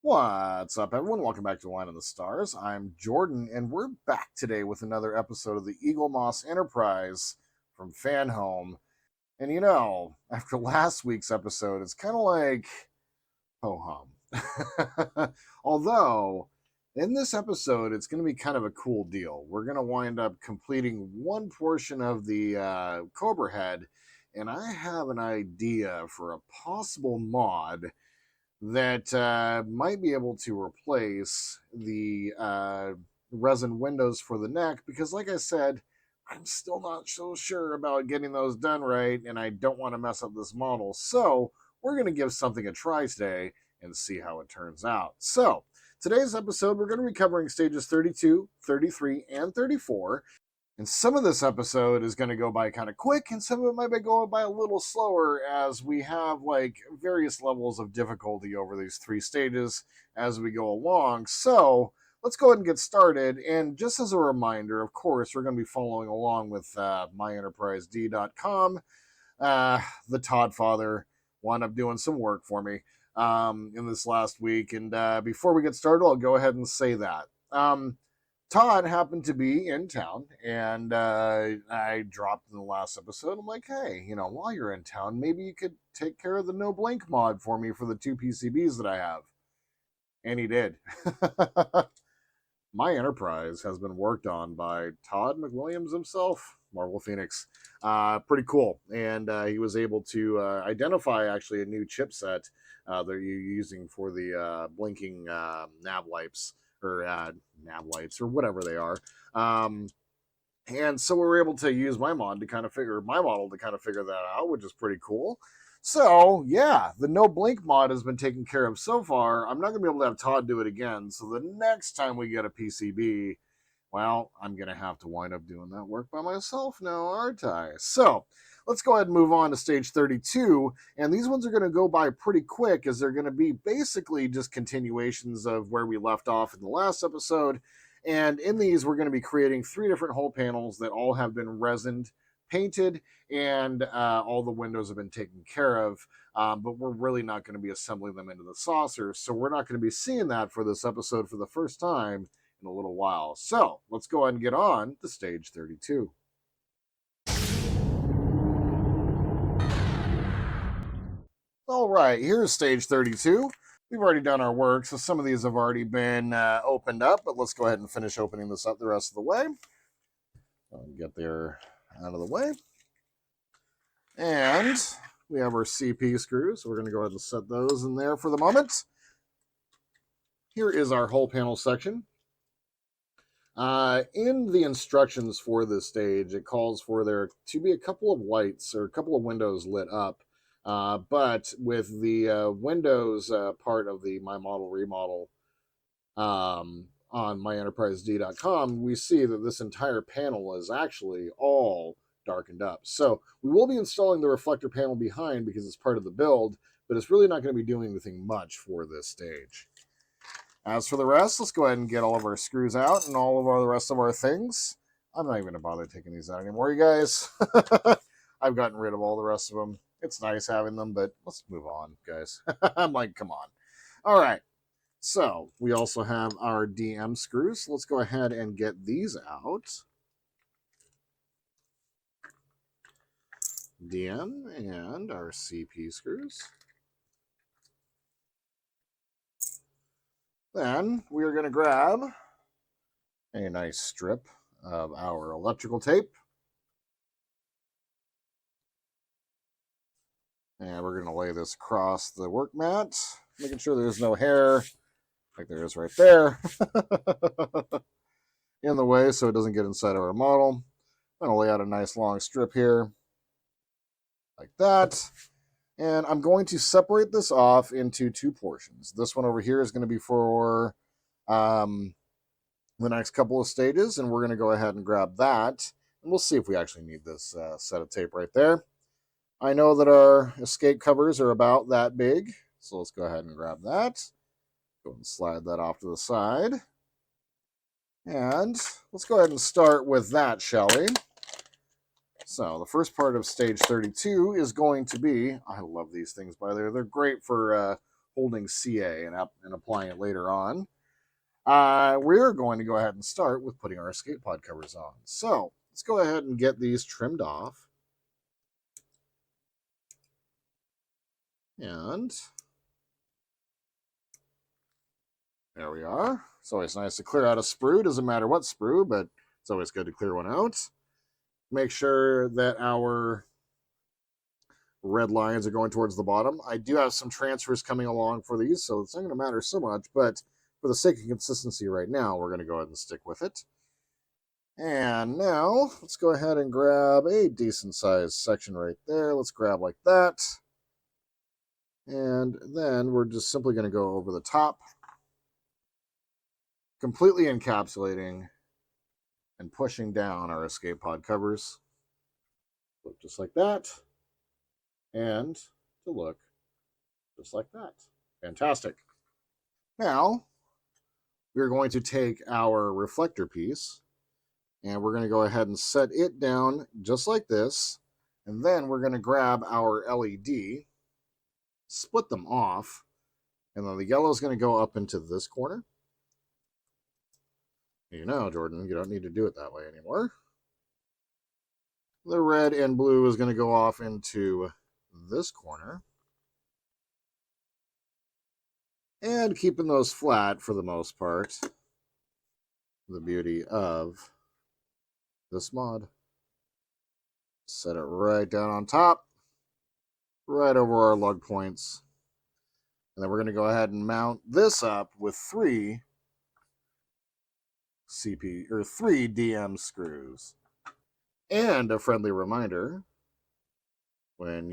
What's up, everyone? Welcome back to Wine on the Stars. I'm Jordan, and we're back today with another episode of the Eagle Moss Enterprise from Fanhome. And after last week's episode, it's kind of like ho hum. Although, in this episode, it's going to be kind of a cool deal. We're going to wind up completing one portion of the Cobra head, and I have an idea for a possible mod that might be able to replace the resin windows for the neck because, like I said, I'm still not so sure about getting those done right, and I don't want to mess up this model. So we're going to give something a try today and see how it turns out. So today's episode, we're going to be covering stages 32, 33, and 34. And some of this episode is going to go by kind of quick, and some of it might be going by a little slower as we have like various levels of difficulty over these three stages as we go along. So let's go ahead and get started. And just as a reminder, of course, we're going to be following along with myenterprised.com. The Todd father wound up doing some work for me in this last week. And before we get started, I'll go ahead and say that. Todd happened to be in town, and I dropped in the last episode. I'm like, hey, while you're in town, maybe you could take care of the no blink mod for me for the two PCBs that I have. And he did. My Enterprise has been worked on by Todd McWilliams himself, Marvel Phoenix. Pretty cool. And he was able to identify actually a new chipset that you're using for the blinking nav lights or nav lights or whatever they are. And so we were able to use my model to kind of figure that out, which is pretty cool. So yeah, the no blink mod has been taken care of so far. I'm not going to be able to have Todd do it again. So the next time we get a PCB, well, I'm going to have to wind up doing that work by myself now, aren't I? So let's go ahead and move on to stage 32. And these ones are going to go by pretty quick as they're going to be basically just continuations of where we left off in the last episode. And in these, we're going to be creating three different hull panels that all have been resined, painted, and all the windows have been taken care of. But we're really not going to be assembling them into the saucers. So we're not going to be seeing that for this episode for the first time in a little while. So let's go ahead and get on to stage 32. All right, here's stage 32. We've already done our work, so some of these have already been opened up, but let's go ahead and finish opening this up the rest of the way. Get there out of the way. And we have our CP screws, so we're going to go ahead and set those in there for the moment. Here is our hull panel section. In the instructions for this stage, it calls for there to be a couple of lights or a couple of windows lit up. But with the Windows part of the My Model Remodel on myenterprised.com, we see that this entire panel is actually all darkened up. So we will be installing the reflector panel behind because it's part of the build, but it's really not going to be doing anything much for this stage. As for the rest, let's go ahead and get all of our screws out and all of the rest of our things. I'm not even going to bother taking these out anymore, you guys. I've gotten rid of all the rest of them. It's nice having them, but let's move on, guys. I'm like, come on. All right. So we also have our DM screws. So let's go ahead and get these out. DM and our CP screws. Then we are going to grab a nice strip of our electrical tape. And we're going to lay this across the work mat, making sure there's no hair, like there is right there, in the way so it doesn't get inside of our model. I'm going to lay out a nice long strip here, like that. And I'm going to separate this off into two portions. This one over here is going to be for the next couple of stages, and we're going to go ahead and grab that. And we'll see if we actually need this set of tape right there. I know that our escape covers are about that big, so let's go ahead and grab that. Go and slide that off to the side. And let's go ahead and start with that, shall we? So the first part of stage 32 is going to be, I love these things by the way, they're great for holding CA and applying it later on. We're going to go ahead and start with putting our escape pod covers on. So let's go ahead and get these trimmed off. And there we are. It's always nice to clear out a sprue. Doesn't matter what sprue, but it's always good to clear one out. Make sure that our red lines are going towards the bottom. I do have some transfers coming along for these, so it's not going to matter so much, but for the sake of consistency right now, we're going to go ahead and stick with it. And now, let's go ahead and grab a decent-sized section right there. Let's grab like that. And then we're just simply going to go over the top, completely encapsulating and pushing down our escape pod covers. Look just like that. And to look just like that. Fantastic. Now, we're going to take our reflector piece and we're going to go ahead and set it down just like this. And then we're going to grab our LED, split them off, and then the yellow is going to go up into this corner. You know, Jordan, you don't need to do it that way anymore. The red and blue is going to go off into this corner. And keeping those flat for the most part. The beauty of this mod. Set it right down on top, right over our lug points. And then we're going to go ahead and mount this up with three DM screws. And a friendly reminder, when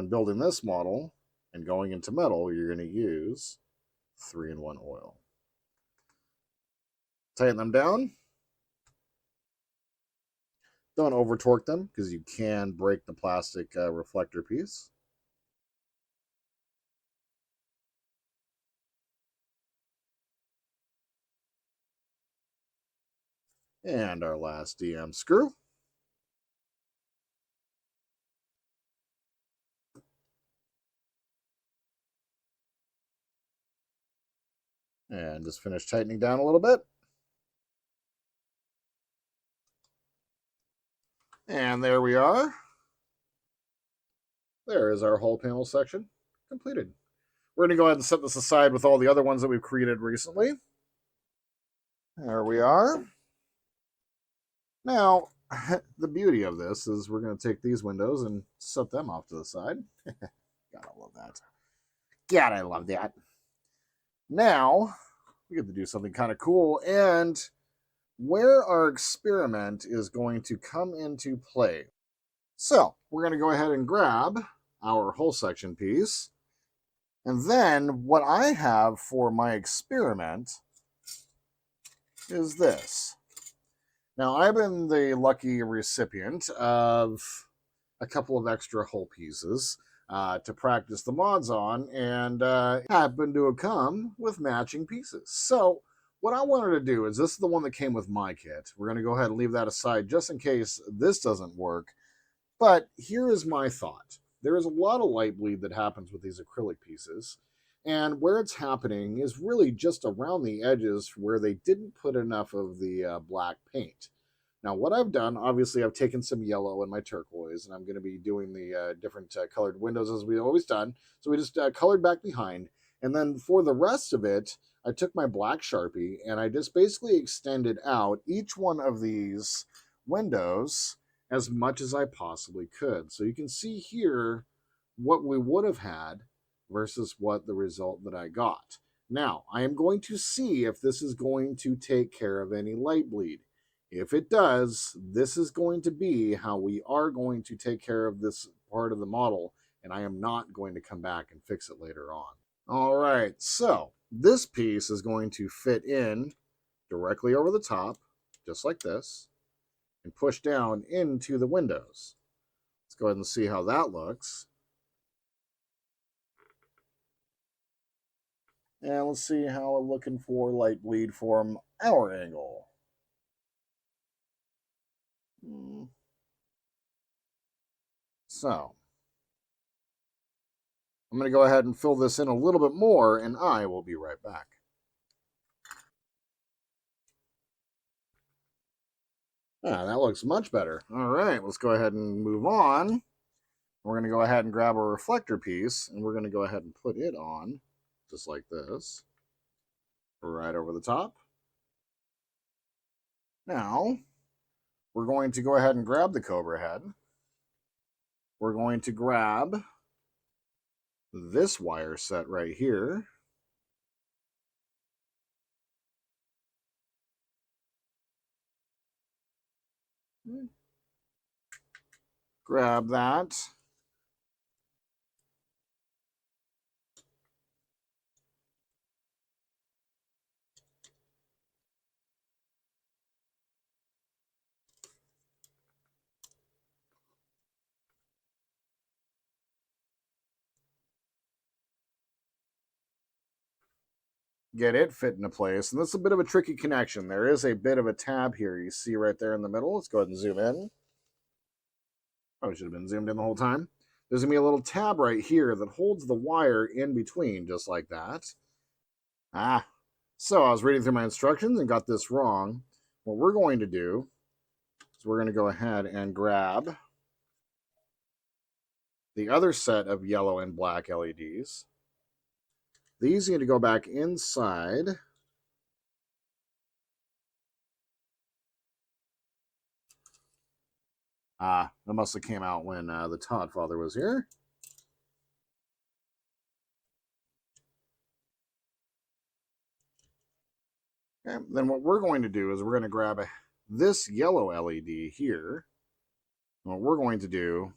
building this model and going into metal, you're going to use 3-in-1 oil. Tighten them down. Don't over torque them because you can break the plastic reflector piece. And our last DM screw. And just finish tightening down a little bit. And there we are. There is our whole panel section completed. We're going to go ahead and set this aside with all the other ones that we've created recently. There we are. Now, the beauty of this is we're going to take these windows and set them off to the side. God, I love that. God, I love that. Now, we get to do something kind of cool, and where our experiment is going to come into play. So, we're going to go ahead and grab our whole section piece, and then what I have for my experiment is this. Now, I've been the lucky recipient of a couple of extra hull pieces to practice the mods on, and happen to have come with matching pieces. So what I wanted to do is, this is the one that came with my kit. We're going to go ahead and leave that aside just in case this doesn't work. But here is my thought. There is a lot of light bleed that happens with these acrylic pieces. And where it's happening is really just around the edges where they didn't put enough of the black paint. Now, what I've done, obviously, I've taken some yellow and my turquoise, and I'm going to be doing the different colored windows as we've always done. So we just colored back behind. And then for the rest of it, I took my black Sharpie, and I just basically extended out each one of these windows as much as I possibly could. So you can see here what we would have had versus what the result that I got. Now, I am going to see if this is going to take care of any light bleed. If it does, this is going to be how we are going to take care of this part of the model, and I am not going to come back and fix it later on. All right, so this piece is going to fit in directly over the top, just like this, and push down into the windows. Let's go ahead and see how that looks. And let's see how we're looking for light bleed from our angle. So, I'm going to go ahead and fill this in a little bit more, and I will be right back. Ah, that looks much better. All right, let's go ahead and move on. We're going to go ahead and grab our reflector piece, and we're going to go ahead and put it on, just like this, right over the top. Now, we're going to go ahead and grab the cobra head. We're going to grab this wire set right here. Grab that. Get it fit into place. And that's a bit of a tricky connection. There is a bit of a tab here you see right there in the middle. Let's go ahead and zoom in. Probably should have been zoomed in the whole time. There's going to be a little tab right here that holds the wire in between, just like that. So I was reading through my instructions and got this wrong. What we're going to do is we're going to go ahead and grab the other set of yellow and black LEDs. These need to go back inside. That must have came out when the Todd father was here. Okay, then what we're going to do is we're going to grab this yellow LED here. And what we're going to do...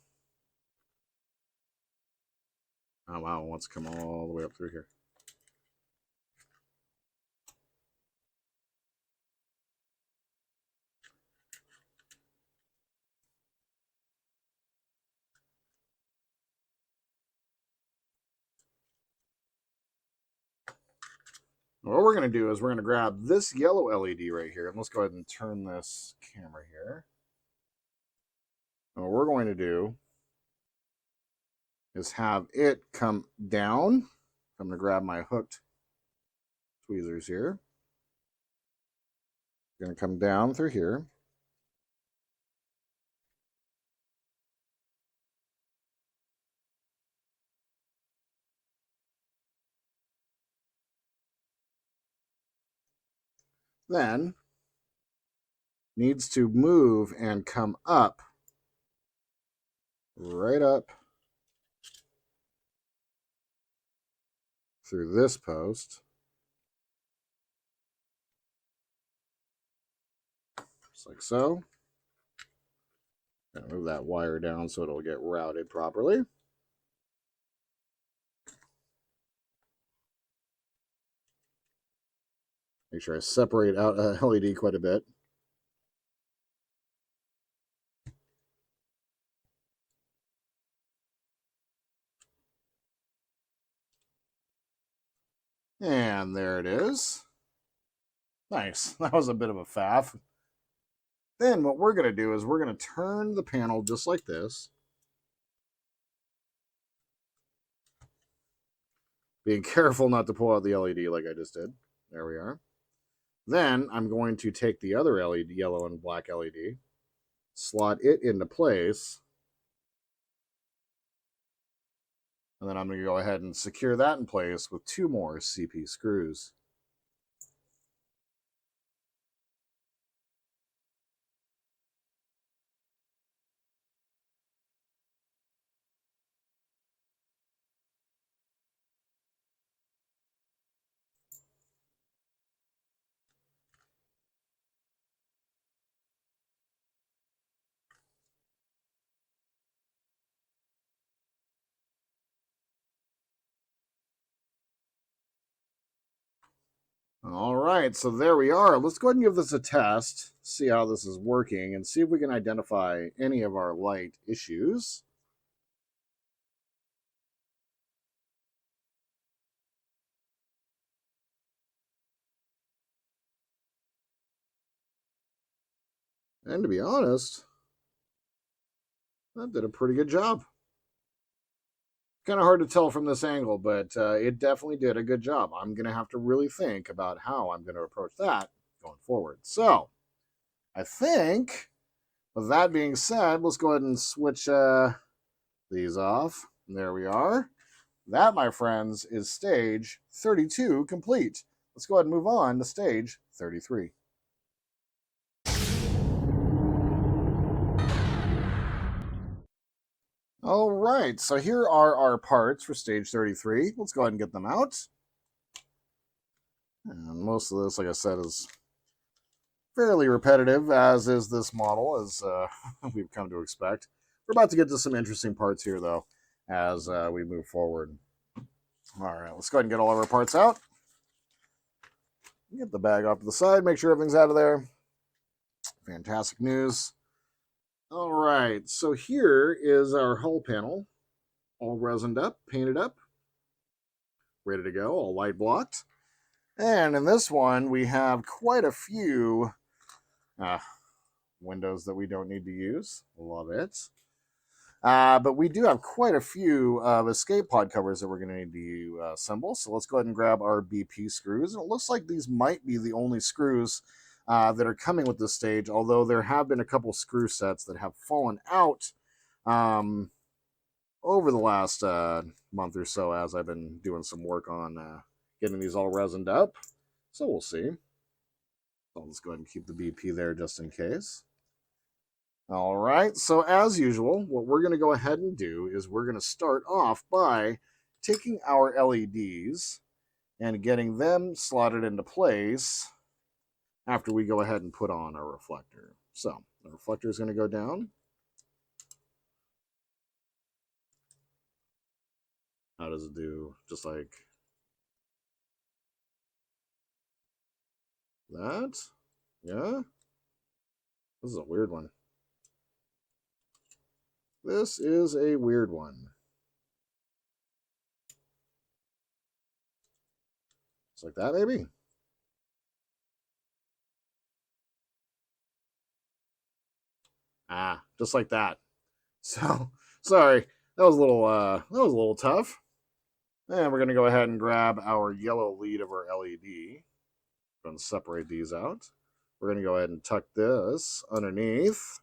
Oh, wow, it wants to come all the way up through here. What we're going to do is we're going to grab this yellow LED right here, and let's go ahead and turn this camera here. And what we're going to do is have it come down. I'm going to grab my hooked tweezers here. It's going to come down through here. Then needs to move and come up, right up through this post, just like so. Gonna move that wire down so it'll get routed properly. Make sure I separate out a LED quite a bit. And there it is. Nice. That was a bit of a faff. Then what we're going to do is we're going to turn the panel just like this. Being careful not to pull out the LED like I just did. There we are. Then I'm going to take the other LED, yellow and black LED, slot it into place. And then I'm going to go ahead and secure that in place with 2 more CP screws. All right, so there we are. Let's go ahead and give this a test, see how this is working, and see if we can identify any of our light issues. And to be honest, that did a pretty good job. Kind of hard to tell from this angle, but it definitely did a good job. I'm going to have to really think about how I'm going to approach that going forward. So I think, with that being said, let's go ahead and switch these off. There we are. That, my friends, is stage 32 complete. Let's go ahead and move on to stage 33. All right, so here are our parts for stage 33. Let's go ahead and get them out. And most of this, like I said, is fairly repetitive, as is this model, as we've come to expect. We're about to get to some interesting parts here, though, as we move forward. All right, let's go ahead and get all of our parts out. Get the bag off to the side, make sure everything's out of there. Fantastic news. All right, so here is our hull panel, all resined up, painted up, ready to go, all light blocked. And in this one, we have quite a few windows that we don't need to use. Love it. But we do have quite a few escape pod covers that we're going to need to assemble. So let's go ahead and grab our BP screws. And it looks like these might be the only screws that are coming with this stage, although there have been a couple screw sets that have fallen out over the last month or so as I've been doing some work on getting these all resined up. So we'll see. I'll just go ahead and keep the BP there just in case. All right, so as usual, what we're going to go ahead and do is we're going to start off by taking our LEDs and getting them slotted into place after we go ahead and put on our reflector. So the reflector is going to go down. How does it do? Just like that? Yeah? This is a weird one. This is a weird one. Just like that, maybe? Just like that. So, sorry. That was a little tough. And we're going to go ahead and grab our yellow lead of our LED. Going to separate these out. We're going to go ahead and tuck this underneath,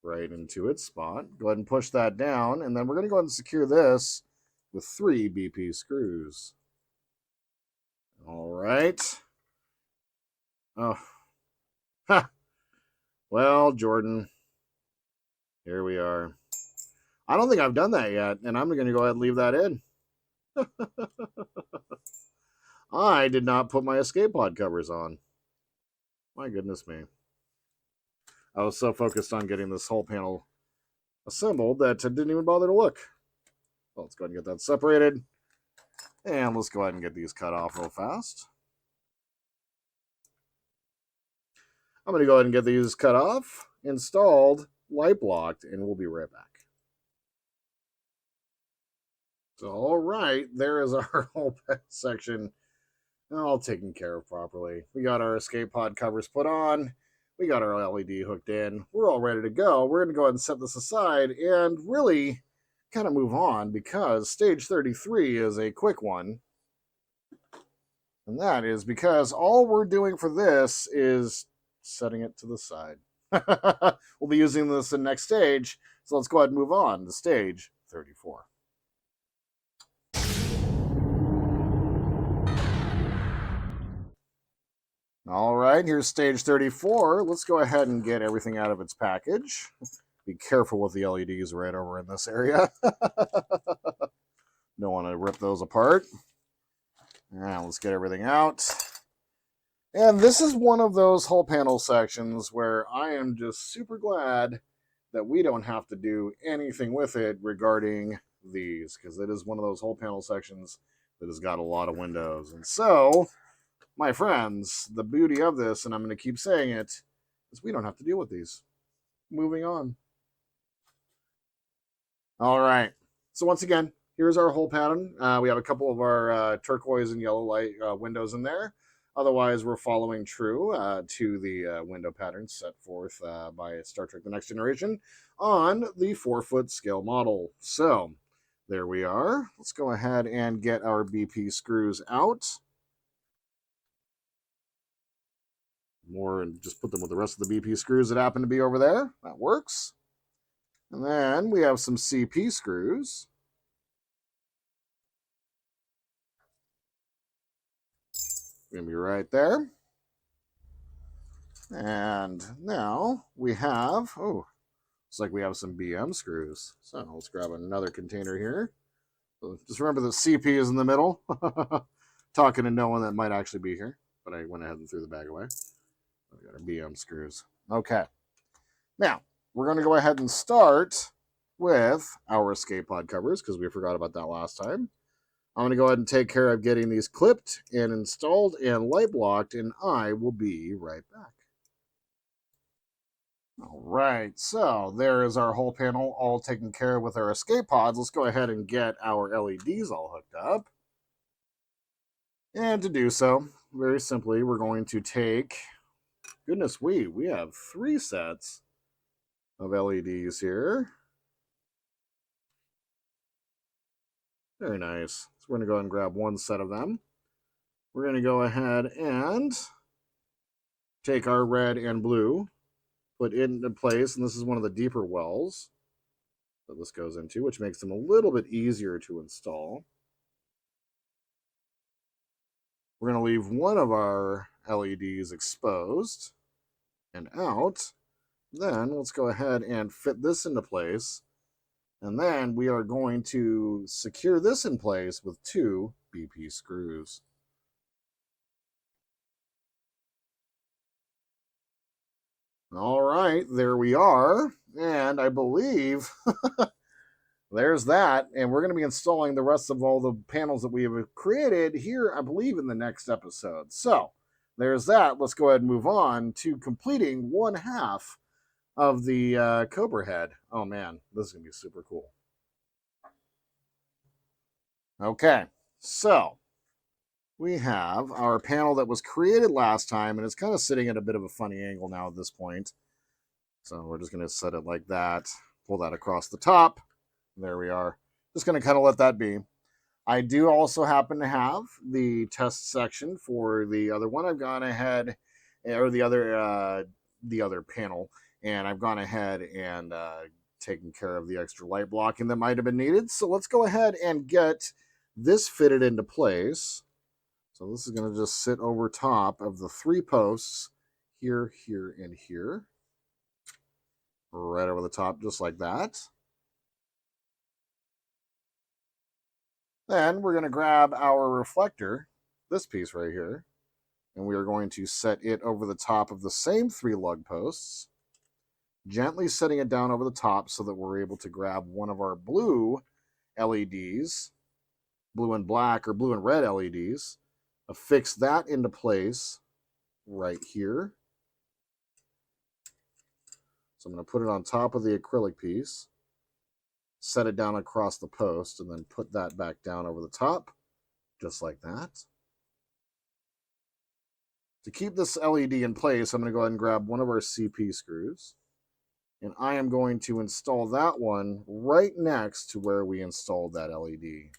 right into its spot. Go ahead and push that down, and then we're going to go ahead and secure this with 3 BP screws. All right. Oh. Ha. Well, Jordan, here we are. I don't think I've done that yet, and I'm going to go ahead and leave that in. I did not put my escape pod covers on. My goodness me. I was so focused on getting this whole panel assembled that I didn't even bother to look. Well, let's go ahead and get that separated. And let's go ahead and get these cut off real fast. I'm going to go ahead and get these cut off, installed, light blocked, and we'll be right back. So, all right, there is our whole section all taken care of properly. We got our escape pod covers put on. We got our LED hooked in. We're all ready to go. We're going to go ahead and set this aside and really kind of move on because stage 33 is a quick one. And that is because all we're doing for this is setting it to the side. We'll be using this in the next stage. So let's go ahead and move on to stage 34. All right, here's stage 34. Let's go ahead and get everything out of its package. Be careful with the LEDs right over in this area. Don't want to rip those apart. All right, let's get everything out. And this is one of those whole panel sections where I am just super glad that we don't have to do anything with it regarding these, because it is one of those whole panel sections that has got a lot of windows. And so, my friends, the beauty of this, and I'm going to keep saying it, is we don't have to deal with these. Moving on. All right. So once again, here's our whole pattern. We have a couple of our turquoise and yellow light windows in there. Otherwise, we're following true to the window pattern set forth by Star Trek The Next Generation on the 4-foot scale model. So There we are. Let's go ahead and get our BP screws out. More, and just put them with the rest of the BP screws that happen to be over there. That works. And then we have some CP screws. Gonna be right there. And now we have, oh, looks like we have some BM screws. So let's grab another container here. So just remember that CP is in the middle. Talking to no one that might actually be here, but I went ahead and threw the bag away. We got our BM screws. Okay. Now, we're going to go ahead and start with our escape pod covers because we forgot about that last time. I'm going to go ahead and take care of getting these clipped and installed and light blocked, and I will be right back. All right, so there is our whole panel all taken care of with our escape pods. Let's go ahead and get our LEDs all hooked up. And to do so, very simply, we're going to take, goodness we have 3 sets of LEDs here. Very nice. So we're going to go ahead and grab 1 set of them. We're going to go ahead and take our red and blue, put it into place, and this is one of the deeper wells that this goes into, which makes them a little bit easier to install. We're going to leave one of our LEDs exposed and out. Then let's go ahead and fit this into place. And then we are going to secure this in place with 2 BP screws. All right, there we are. And I believe there's that. And we're going to be installing the rest of all the panels that we have created here, I believe, in the next episode. So there's that. Let's go ahead and move on to completing 1/2 of the cobra head. Oh man, this is going to be super cool. Okay, so we have our panel that was created last time, and it's kind of sitting at a bit of a funny angle now at this point. So we're just going to set it like that, pull that across the top. There we are. Just going to kind of let that be. I do also happen to have the test section for the other one. I've gone ahead, or the other panel, and I've gone ahead and taken care of the extra light blocking that might have been needed. So let's go ahead and get this fitted into place. So this is going to just sit over top of the 3 posts here, here, and here. Right over the top, just like that. Then we're going to grab our reflector, this piece right here, and we are going to set it over the top of the same 3 lug posts, gently setting it down over the top so that we're able to grab one of our blue LEDs, blue and black or blue and red LEDs, affix that into place right here. So I'm going to put it on top of the acrylic piece, set it down across the post, and then put that back down over the top, just like that. To keep this LED in place, I'm going to go ahead and grab one of our CP screws, and I am going to install that one right next to where we installed that LED.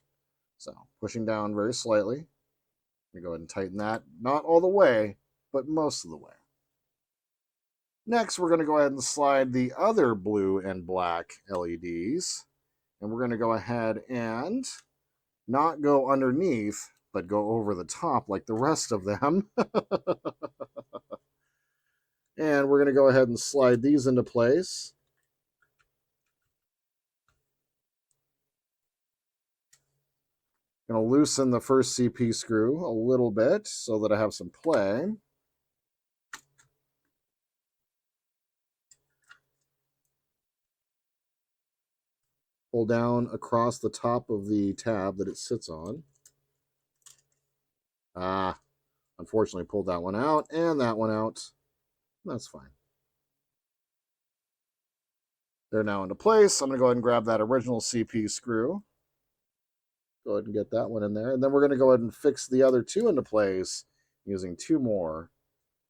So pushing down very slightly. I'm going to go ahead and tighten that, not all the way, but most of the way. Next, we're going to go ahead and slide the other blue and black LEDs, and we're going to go ahead and not go underneath, but go over the top like the rest of them. And we're going to go ahead and slide these into place. Going to loosen the first CP screw a little bit so that I have some play. Pull down across the top of the tab that it sits on. Unfortunately pulled that one out and that one out. That's fine. They're now into place. I'm going to go ahead and grab that original CP screw. Go ahead and get that one in there. And then we're going to go ahead and fix the other 2 into place using 2 more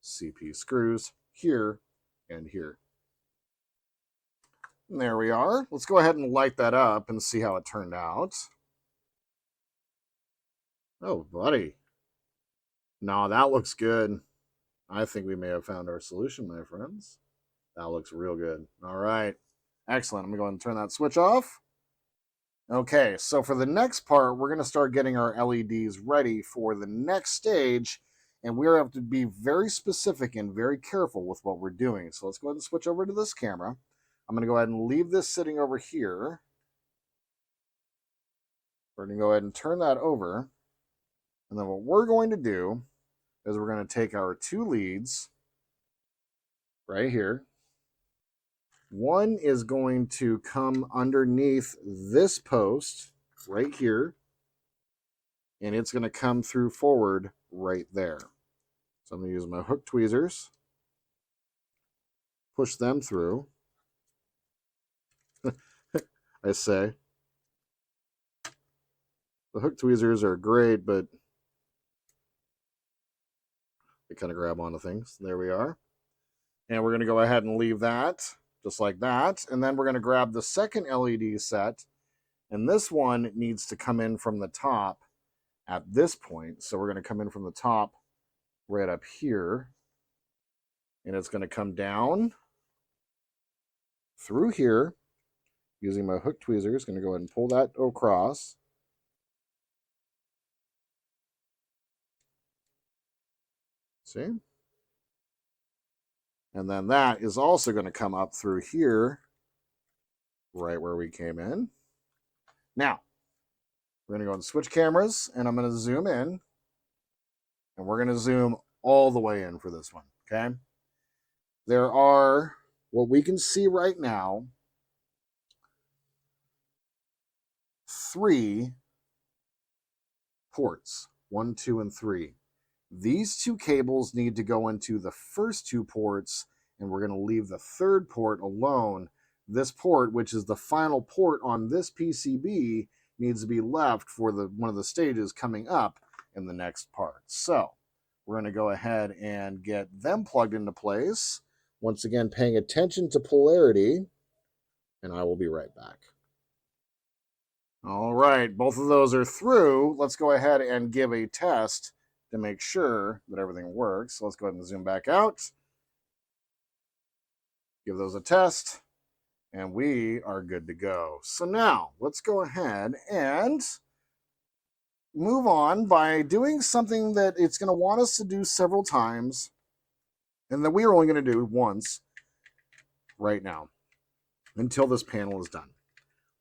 CP screws here and here. And there we are. Let's go ahead and light that up and see how it turned out. Oh, buddy. No, that looks good. I think we may have found our solution, my friends. That looks real good. All right. Excellent. I'm going to go ahead and turn that switch off. Okay, so for the next part, we're going to start getting our LEDs ready for the next stage, and we have to be very specific and very careful with what we're doing. So let's go ahead and switch over to this camera. I'm going to go ahead and leave this sitting over here. We're going to go ahead and turn that over. And then what we're going to do is we're going to take our two leads right here. One is going to come underneath this post right here, and it's going to come through forward right there. So I'm going to use my hook tweezers, push them through. I say. The hook tweezers are great, but they kind of grab onto things. There we are. And we're going to go ahead and leave that just like that. And then we're going to grab the second LED set. And this one needs to come in from the top at this point. So we're going to come in from the top right up here. And it's going to come down through here using my hook tweezers. Going to go ahead and pull that across. See? And then that is also going to come up through here, right where we came in. Now, we're going to go and switch cameras, and I'm going to zoom in. And we're going to zoom all the way in for this one, okay? There are, what we can see right now, 3 ports, 1, 2, and 3. These 2 cables need to go into the first 2 ports, and we're going to leave the third port alone. This port, which is the final port on this PCB, needs to be left for one of the stages coming up in the next part. So we're going to go ahead and get them plugged into place. Once again, paying attention to polarity, and I will be right back. All right, both of those are through. Let's go ahead and give a test to make sure that everything works. So let's go ahead and zoom back out. Give those a test, and we are good to go. So now let's go ahead and move on by doing something that it's going to want us to do several times, and that we are only going to do once right now until this panel is done.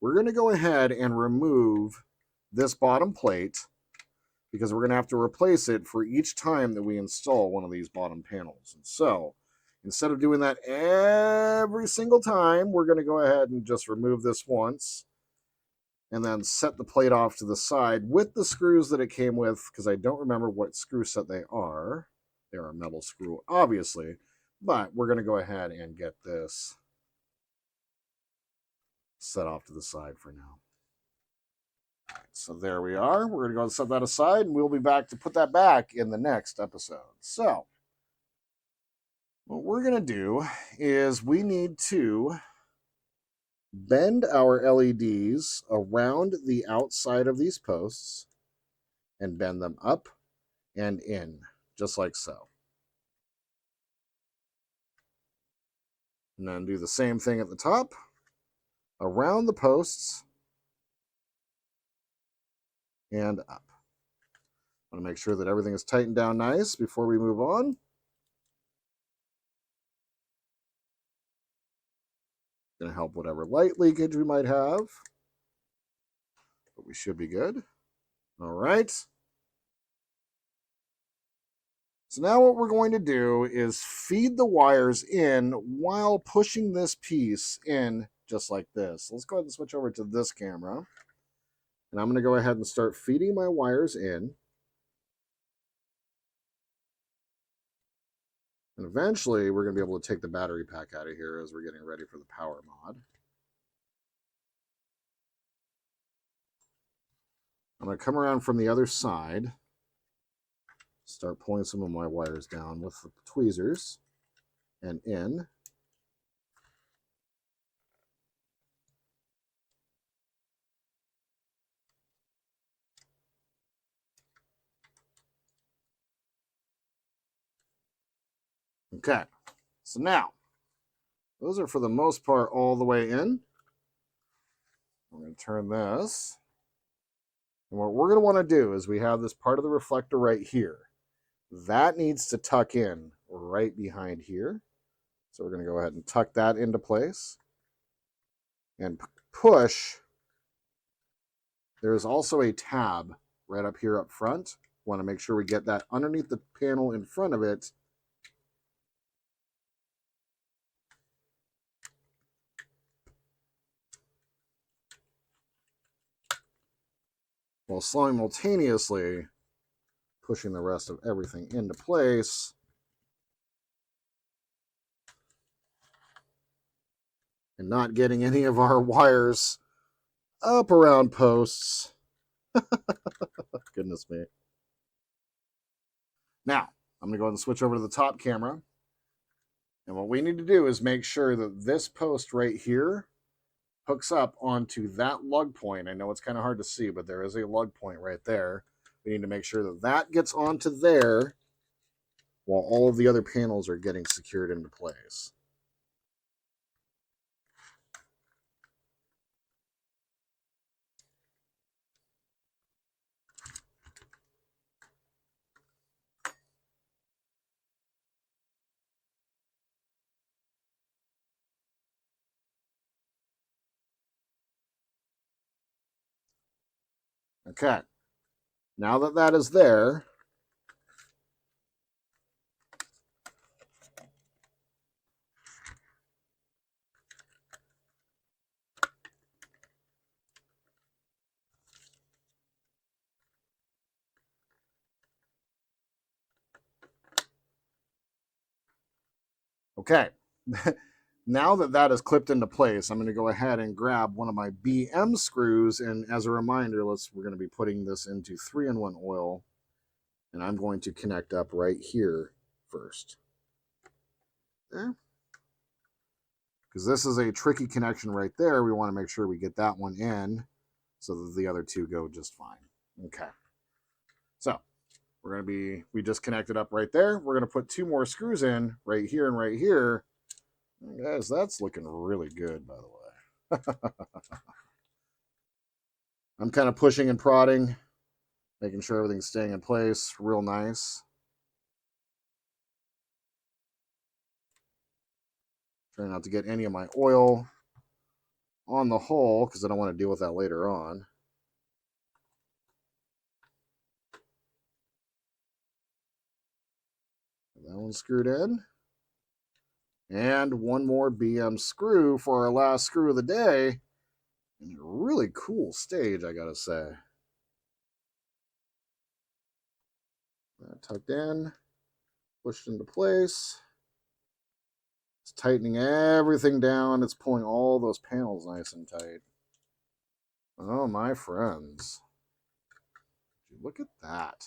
We're going to go ahead and remove this bottom plate, because we're going to have to replace it for each time that we install one of these bottom panels. And so instead of doing that every single time, we're going to go ahead and just remove this once and then set the plate off to the side with the screws that it came with, because I don't remember what screw set they are. They're a metal screw, obviously, but we're going to go ahead and get this set off to the side for now. All right, so there we are. We're going to go and set that aside, and we'll be back to put that back in the next episode. So what we're going to do is we need to bend our LEDs around the outside of these posts and bend them up and in, just like so. And then do the same thing at the top, around the posts and up. I want to make sure that everything is tightened down nice before we move on. Going to help whatever light leakage we might have, but we should be good. All right. So now what we're going to do is feed the wires in while pushing this piece in just like this. Let's go ahead and switch over to this camera. And I'm going to go ahead and start feeding my wires in. And eventually we're going to be able to take the battery pack out of here as we're getting ready for the power mod. I'm going to come around from the other side. Start pulling some of my wires down with the tweezers and in. Okay, so now, those are for the most part all the way in. I'm going to turn this. And what we're going to want to do is we have this part of the reflector right here. That needs to tuck in right behind here. So we're going to go ahead and tuck that into place and push. There's also a tab right up here up front. Want to make sure we get that underneath the panel in front of it. While simultaneously pushing the rest of everything into place. And not getting any of our wires up around posts. Goodness me. Now, I'm going to go ahead and switch over to the top camera. And what we need to do is make sure that this post right here hooks up onto that lug point. I know it's kind of hard to see, but there is a lug point right there. We need to make sure that that gets onto there while all of the other panels are getting secured into place. Okay, now that that is there, okay, now that that is clipped into place, I'm going to go ahead and grab one of my BM screws. And as a reminder, we're going to be putting this into 3-in-1 oil. And I'm going to connect up right here first. There. Because this is a tricky connection right there. We want to make sure we get that one in so that the other two go just fine. Okay. So we're going to be, we just connected up right there. We're going to put 2 more screws in right here and right here. And guys, that's looking really good, by the way. I'm kind of pushing and prodding, making sure everything's staying in place real nice. Trying not to get any of my oil on the hole because I don't want to deal with that later on. That one's screwed in. And one more BM screw for our last screw of the day. And a really cool stage, I gotta say. That tucked in, pushed into place. It's tightening everything down. It's pulling all those panels nice and tight. Oh, my friends. Look at that.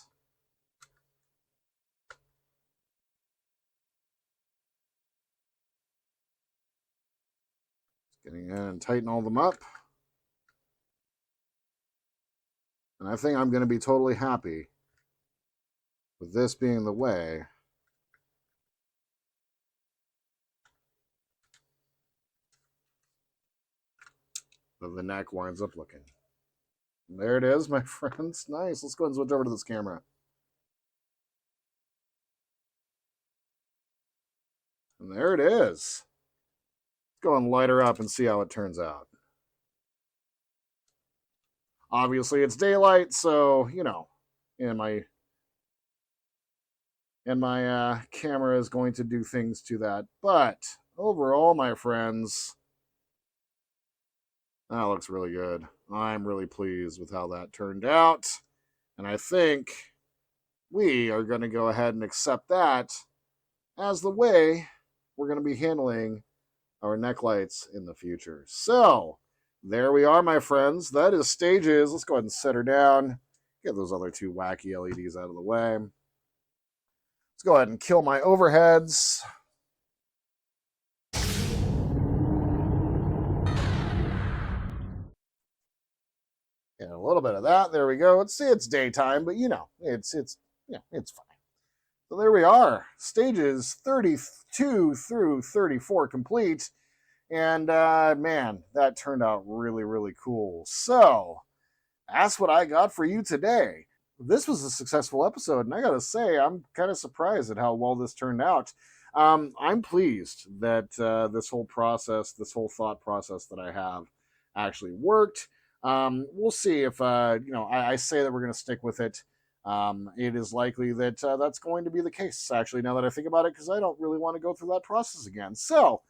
Getting in and tighten all them up. And I think I'm going to be totally happy with this being the way that the neck winds up looking. And there it is, my friends. Nice. Let's go ahead and switch over to this camera. And there it is. Let's go and light her up and see how it turns out. Obviously, it's daylight, so, you know, and my camera is going to do things to that. But overall, my friends, that looks really good. I'm really pleased with how that turned out. And I think we are going to go ahead and accept that as the way we're going to be handling our neck lights in the future. So there we are, my friends. That is stages. Let's go ahead and set her down. Get those other 2 wacky LEDs out of the way. Let's go ahead and kill my overheads. And a little bit of that. There we go. Let's see, it's daytime, but you know, it's fine. So there we are, stages 32 through 34 complete. And man, that turned out really, really cool. So that's what I got for you today. This was a successful episode, and I gotta say, I'm kind of surprised at how well this turned out. I'm pleased that this whole process, this whole thought process that I have, actually worked. We'll see if I say that we're going to stick with it. It is likely that that's going to be the case. Actually, now that I think about it, because I don't really want to go through that process again. So.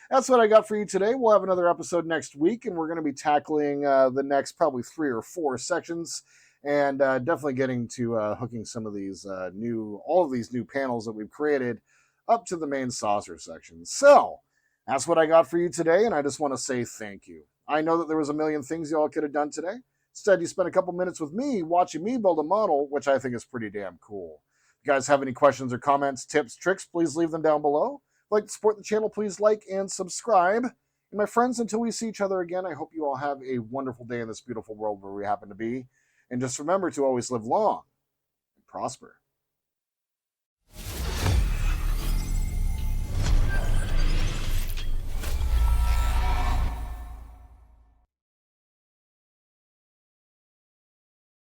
That's what I got for you today. We'll have another episode next week, and we're going to be tackling the next probably 3 or 4 sections, and definitely getting to hooking some of these all of these new panels that we've created up to the main saucer section. So that's what I got for you today, and I just want to say thank you. I know that there was a million things y'all could have done today. Instead, you spent a couple minutes with me watching me build a model, which I think is pretty damn cool. If you guys have any questions or comments, tips, tricks, please leave them down below. Like to support the channel, please like and subscribe. And my friends, until we see each other again, I hope you all have a wonderful day in this beautiful world where we happen to be. And just remember to always live long and prosper.